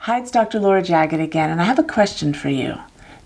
Hi, it's Dr. Laura Jagged again, and I have a question for you.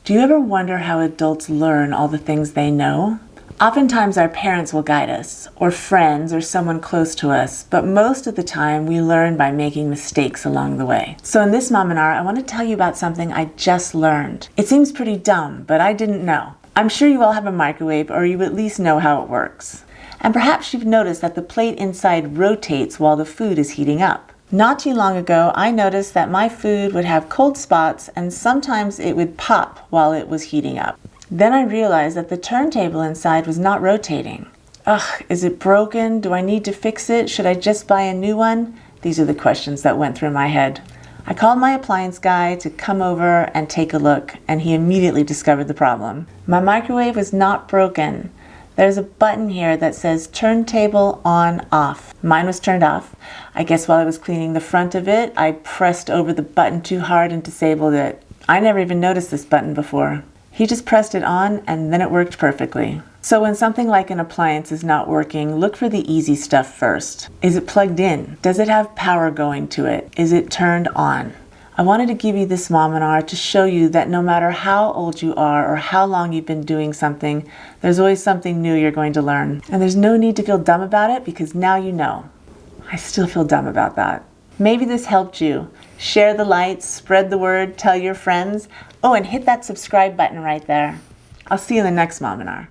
Do you ever wonder how adults learn all the things they know? Oftentimes our parents will guide us, or friends, or someone close to us, but most of the time we learn by making mistakes along the way. So in this Mominar, I want to tell you about something I just learned. It seems pretty dumb, but I didn't know. I'm sure you all have a microwave, or you at least know how it works. And perhaps you've noticed that the plate inside rotates while the food is heating up. Not too long ago, I noticed that my food would have cold spots and sometimes it would pop while it was heating up. Then I realized that the turntable inside was not rotating. Ugh, is it broken? Do I need to fix it? Should I just buy a new one? These are the questions that went through my head. I called my appliance guy to come over and take a look, and he immediately discovered the problem. My microwave was not broken. There's a button here that says turntable on off. Mine was turned off. I guess while I was cleaning the front of it, I pressed over the button too hard and disabled it. I never even noticed this button before. He just pressed it on and then it worked perfectly. So when something like an appliance is not working, look for the easy stuff first. Is it plugged in? Does it have power going to it? Is it turned on? I wanted to give you this Mominar to show you that no matter how old you are or how long you've been doing something, there's always something new you're going to learn. And there's no need to feel dumb about it because now you know. I still feel dumb about that. Maybe this helped you. Share the lights, spread the word, tell your friends. Oh, and hit that subscribe button right there. I'll see you in the next Mominar.